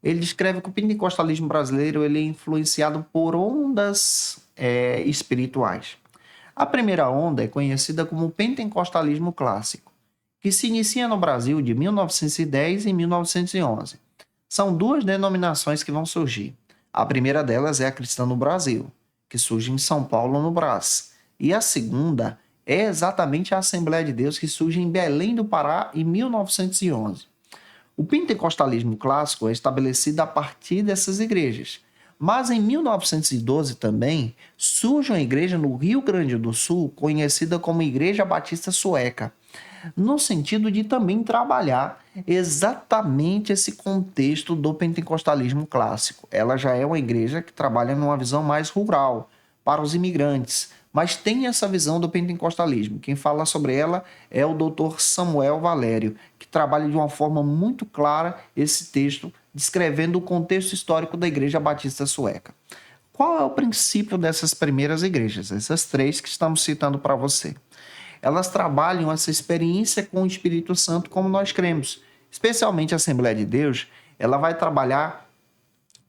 Ele descreve que o pentecostalismo brasileiro ele é influenciado por ondas espirituais. A primeira onda é conhecida como pentecostalismo clássico, que se inicia no Brasil de 1910 e 1911. São duas denominações que vão surgir. A primeira delas é a Cristã no Brasil, que surge em São Paulo, no Brás. E a segunda é exatamente a Assembleia de Deus, que surge em Belém do Pará em 1911. O pentecostalismo clássico é estabelecido a partir dessas igrejas. Mas em 1912 também surge uma igreja no Rio Grande do Sul, conhecida como Igreja Batista Sueca, no sentido de também trabalhar exatamente esse contexto do pentecostalismo clássico. Ela já é uma igreja que trabalha numa visão mais rural, para os imigrantes, mas tem essa visão do pentecostalismo. Quem fala sobre ela é o Dr. Samuel Valério, que trabalha de uma forma muito clara esse texto, descrevendo o contexto histórico da Igreja Batista Sueca. Qual é o princípio dessas primeiras igrejas? Essas três que estamos citando para você. Elas trabalham essa experiência com o Espírito Santo como nós cremos. Especialmente a Assembleia de Deus, ela vai trabalhar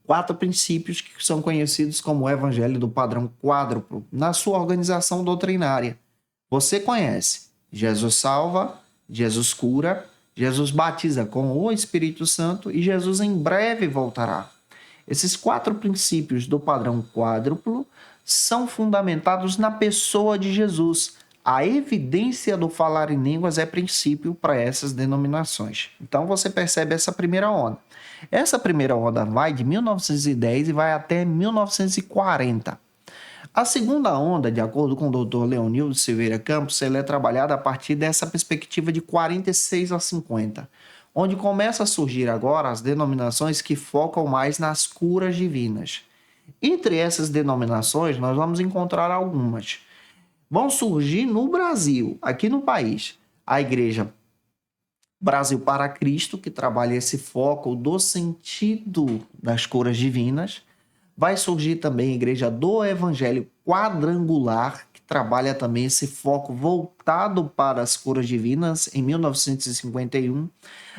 4 princípios que são conhecidos como o Evangelho do Padrão Quádruplo na sua organização doutrinária. Você conhece: Jesus salva, Jesus cura, Jesus batiza com o Espírito Santo e Jesus em breve voltará. Esses 4 princípios do padrão quádruplo são fundamentados na pessoa de Jesus. A evidência do falar em línguas é princípio para essas denominações. Então você percebe essa primeira onda. Essa primeira onda vai de 1910 e vai até 1940. A segunda onda, de acordo com o Dr. Leonildo Silveira Campos, ela é trabalhada a partir dessa perspectiva de 46 a 50, onde começa a surgir agora as denominações que focam mais nas curas divinas. Entre essas denominações, nós vamos encontrar algumas. Vão surgir no Brasil, aqui no país, a Igreja Brasil para Cristo, que trabalha esse foco do sentido das curas divinas. Vai surgir também a Igreja do Evangelho Quadrangular, que trabalha também esse foco voltado para as curas divinas, em 1951.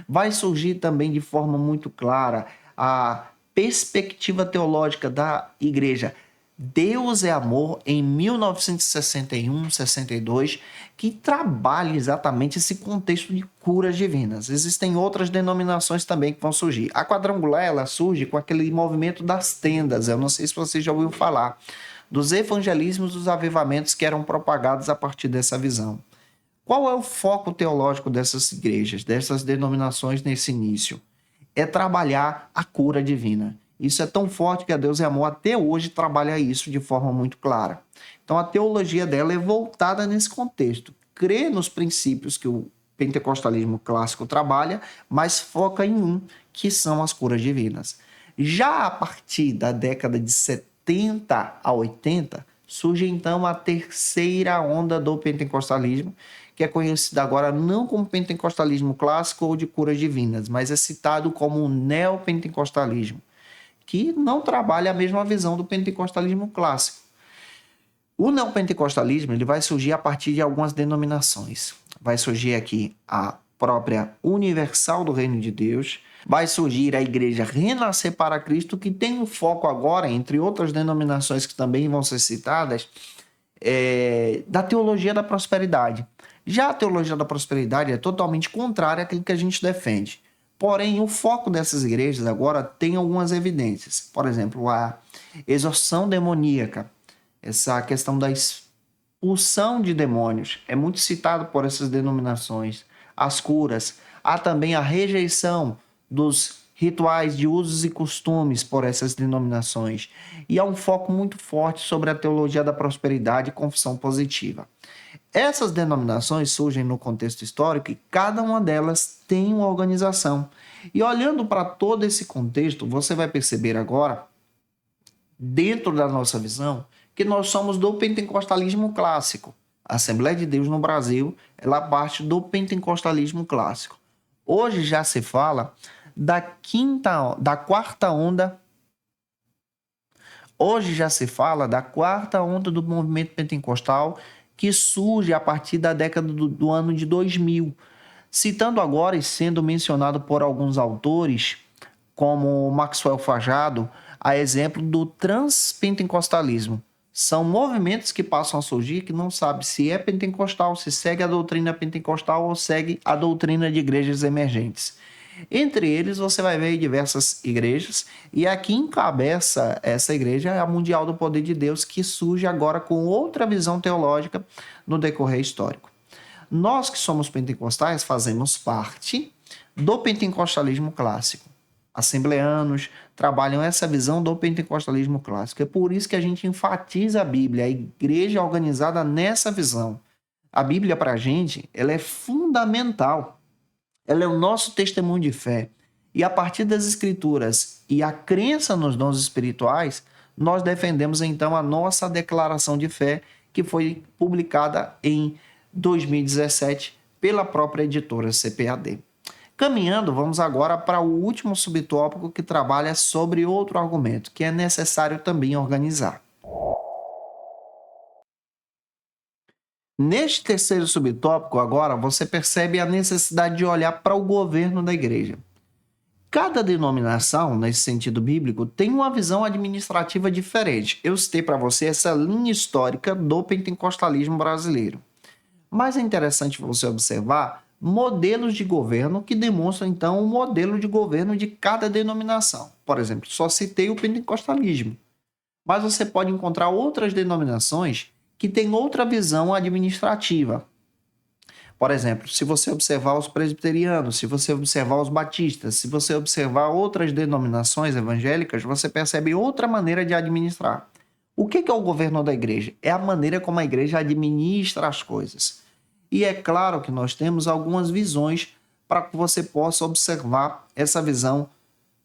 Vai surgir também de forma muito clara a perspectiva teológica da Igreja Deus é Amor, em 1961, 62, que trabalha exatamente esse contexto de curas divinas. Existem outras denominações também que vão surgir. A Quadrangular, ela surge com aquele movimento das tendas. Eu não sei se você já ouviu falar dos evangelismos, dos avivamentos que eram propagados a partir dessa visão. Qual é o foco teológico dessas igrejas, dessas denominações nesse início? É trabalhar a cura divina. Isso é tão forte que a Deus é Amor até hoje trabalha isso de forma muito clara. Então a teologia dela é voltada nesse contexto. Crê nos princípios que o pentecostalismo clássico trabalha, mas foca em um, que são as curas divinas. Já a partir da década de 70 a 80, surge então a terceira onda do pentecostalismo, que é conhecida agora não como pentecostalismo clássico ou de curas divinas, mas é citado como o neopentecostalismo, que não trabalha a mesma visão do pentecostalismo clássico. O neopentecostalismo ele vai surgir a partir de algumas denominações. Vai surgir aqui a própria Universal do Reino de Deus, vai surgir a Igreja Renascer para Cristo, que tem um foco agora, entre outras denominações que também vão ser citadas, da teologia da prosperidade. Já a teologia da prosperidade é totalmente contrária àquilo que a gente defende. Porém, o foco dessas igrejas agora tem algumas evidências. Por exemplo, a exorção demoníaca, essa questão da expulsão de demônios, é muito citado por essas denominações. As curas, há também a rejeição dos rituais de usos e costumes por essas denominações. E há um foco muito forte sobre a teologia da prosperidade e confissão positiva. Essas denominações surgem no contexto histórico e cada uma delas têm uma organização. E olhando para todo esse contexto, você vai perceber agora, dentro da nossa visão, que nós somos do pentecostalismo clássico. A Assembleia de Deus no Brasil, ela parte do pentecostalismo clássico. Hoje já se fala da quarta onda. Hoje já se fala da quarta onda do movimento pentecostal, que surge a partir da década do ano de 2000. Citando agora e sendo mencionado por alguns autores, como Maxwell Fajado, a exemplo do transpentecostalismo. São movimentos que passam a surgir que não sabe se é pentecostal, se segue a doutrina pentecostal ou segue a doutrina de igrejas emergentes. Entre eles você vai ver diversas igrejas, e aqui encabeça essa igreja a Mundial do Poder de Deus, que surge agora com outra visão teológica no decorrer histórico. Nós que somos pentecostais fazemos parte do pentecostalismo clássico. Assembleanos trabalham essa visão do pentecostalismo clássico. É por isso que a gente enfatiza a Bíblia, a igreja organizada nessa visão. A Bíblia para a gente, ela é fundamental. Ela é o nosso testemunho de fé. E a partir das Escrituras e a crença nos dons espirituais, nós defendemos então a nossa declaração de fé, que foi publicada em 2017 pela própria editora CPAD. Caminhando, vamos agora para o último subtópico que trabalha sobre outro argumento, que é necessário também organizar. Neste terceiro subtópico, agora, você percebe a necessidade de olhar para o governo da igreja. Cada denominação, nesse sentido bíblico, tem uma visão administrativa diferente. Eu citei para você essa linha histórica do pentecostalismo brasileiro. Mas é interessante você observar modelos de governo que demonstram, então, o modelo de governo de cada denominação. Por exemplo, só citei o pentecostalismo, mas você pode encontrar outras denominações que têm outra visão administrativa. Por exemplo, se você observar os presbiterianos, se você observar os batistas, se você observar outras denominações evangélicas, você percebe outra maneira de administrar. O que é o governo da igreja? É a maneira como a igreja administra as coisas. E é claro que nós temos algumas visões para que você possa observar essa visão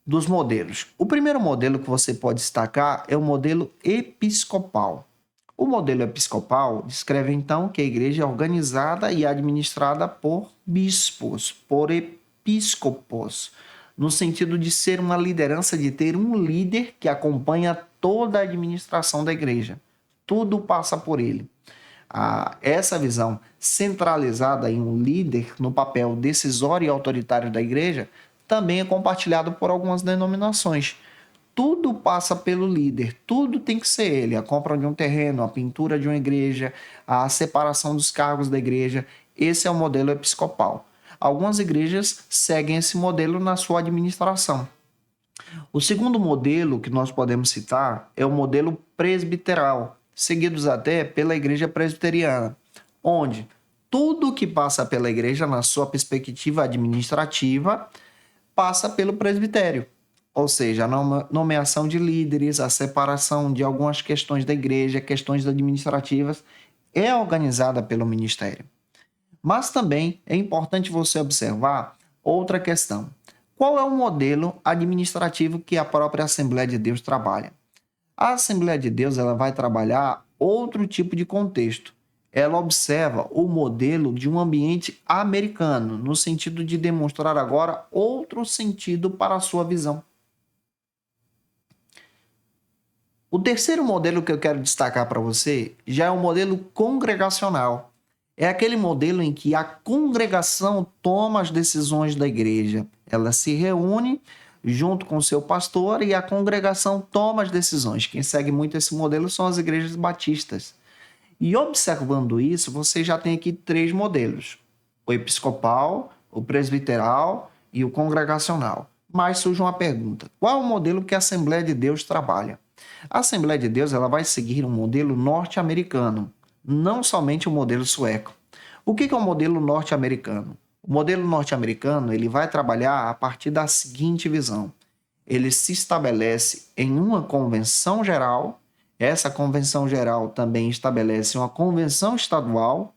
dos modelos. O primeiro modelo que você pode destacar é o modelo episcopal. O modelo episcopal descreve então que a igreja é organizada e administrada por bispos, por episcopos, no sentido de ser uma liderança, de ter um líder que acompanha toda a administração da igreja. Tudo passa por ele. Essa visão centralizada em um líder no papel decisório e autoritário da igreja também é compartilhado por algumas denominações. Tudo passa pelo líder, tudo tem que ser ele. A compra de um terreno, a pintura de uma igreja, a separação dos cargos da igreja. Esse é o modelo episcopal. Algumas igrejas seguem esse modelo na sua administração. O segundo modelo que nós podemos citar é o modelo presbiteral, seguidos até pela igreja presbiteriana, onde tudo que passa pela igreja, na sua perspectiva administrativa, passa pelo presbitério. Ou seja, a nomeação de líderes, a separação de algumas questões da igreja, questões administrativas, é organizada pelo ministério. Mas também é importante você observar outra questão. Qual é o modelo administrativo que a própria Assembleia de Deus trabalha? A Assembleia de Deus ela vai trabalhar outro tipo de contexto. Ela observa o modelo de um ambiente americano, no sentido de demonstrar agora outro sentido para a sua visão. O terceiro modelo que eu quero destacar para você já é o modelo congregacional. É aquele modelo em que a congregação toma as decisões da igreja. Ela se reúne junto com o seu pastor e a congregação toma as decisões. Quem segue muito esse modelo são as igrejas batistas. E observando isso, você já tem aqui 3 modelos: o episcopal, o presbiteral e o congregacional. Mas surge uma pergunta: qual é o modelo que a Assembleia de Deus trabalha? A Assembleia de Deus ela vai seguir um modelo norte-americano, não somente o modelo sueco. O que é o modelo norte-americano? O modelo norte-americano ele vai trabalhar a partir da seguinte visão: ele se estabelece em uma convenção geral. Essa convenção geral também estabelece uma convenção estadual.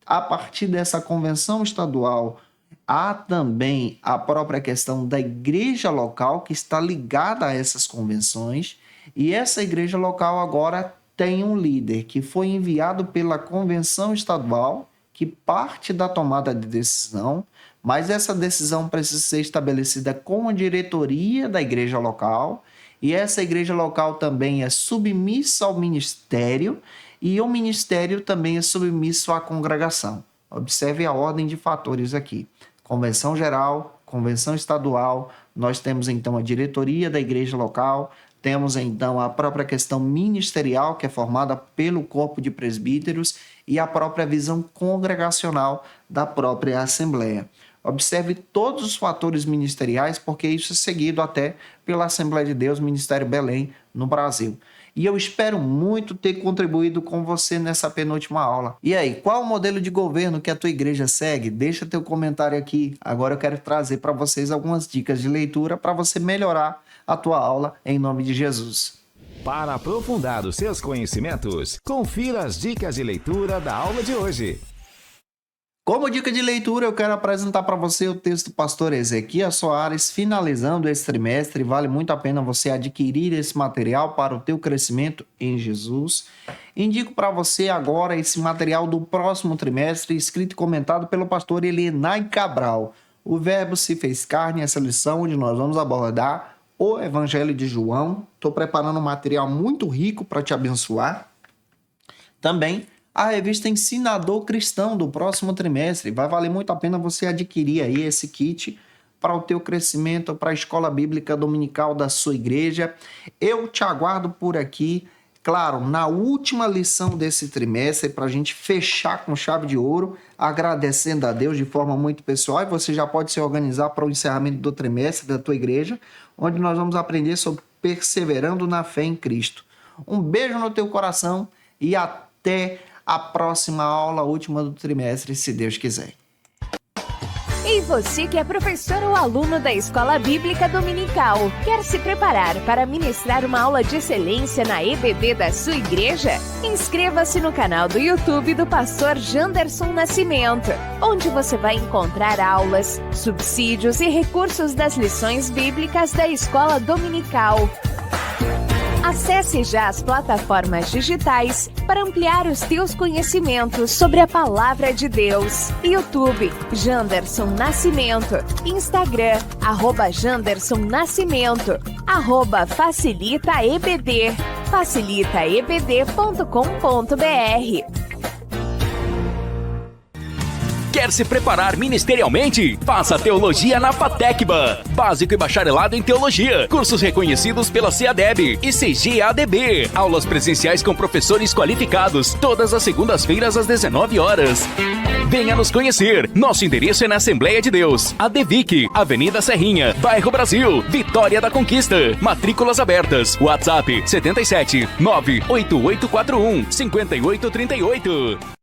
A partir dessa convenção estadual, Há também a própria questão da igreja local que está ligada a essas convenções, e essa igreja local agora tem um líder que foi enviado pela convenção estadual, que parte da tomada de decisão, mas essa decisão precisa ser estabelecida com a diretoria da igreja local, e essa igreja local também é submissa ao ministério, e o ministério também é submisso à congregação. Observe a ordem de fatores aqui. Convenção geral, convenção estadual, nós temos então a diretoria da igreja local, temos então a própria questão ministerial, que é formada pelo corpo de presbíteros, e a própria visão congregacional da própria Assembleia. Observe todos os fatores ministeriais, porque isso é seguido até pela Assembleia de Deus, Ministério Belém, no Brasil. E eu espero muito ter contribuído com você nessa penúltima aula. E aí, qual o modelo de governo que a tua igreja segue? Deixa teu comentário aqui. Agora eu quero trazer para vocês algumas dicas de leitura para você melhorar a tua aula em nome de Jesus. Para aprofundar os seus conhecimentos, confira as dicas de leitura da aula de hoje. Como dica de leitura, eu quero apresentar para você o texto do pastor Ezequias Soares, finalizando esse trimestre. Vale muito a pena você adquirir esse material para o teu crescimento em Jesus. Indico para você agora esse material do próximo trimestre, escrito e comentado pelo pastor Elenay Cabral. O Verbo se fez carne, essa lição onde nós vamos abordar o Evangelho de João. Estou preparando um material muito rico para te abençoar. Também a revista Ensinador Cristão do próximo trimestre. Vai valer muito a pena você adquirir aí esse kit para o teu crescimento, para a escola bíblica dominical da sua igreja. Eu te aguardo por aqui, claro, na última lição desse trimestre, para a gente fechar com chave de ouro, agradecendo a Deus de forma muito pessoal. E você já pode se organizar para o encerramento do trimestre da tua igreja, onde nós vamos aprender sobre perseverando na fé em Cristo. Um beijo no teu coração e até a próxima aula, última do trimestre, se Deus quiser. E você que é professor ou aluno da Escola Bíblica Dominical, quer se preparar para ministrar uma aula de excelência na EBD da sua igreja? Inscreva-se no canal do YouTube do pastor Janderson Nascimento, onde você vai encontrar aulas, subsídios e recursos das lições bíblicas da Escola Dominical. Acesse já as plataformas digitais para ampliar os teus conhecimentos sobre a Palavra de Deus. YouTube, Janderson Nascimento. Instagram, @Janderson Nascimento. @FacilitaEBD. facilitaebd.com.br. Quer se preparar ministerialmente? Faça Teologia na FATECBA. Básico e bacharelado em Teologia. Cursos reconhecidos pela CEADEB e CGADB. Aulas presenciais com professores qualificados. Todas as segundas-feiras às 19 horas. Venha nos conhecer. Nosso endereço é na Assembleia de Deus. ADVIC, Avenida Serrinha, Bairro Brasil, Vitória da Conquista. Matrículas abertas. WhatsApp 77 98841 5838.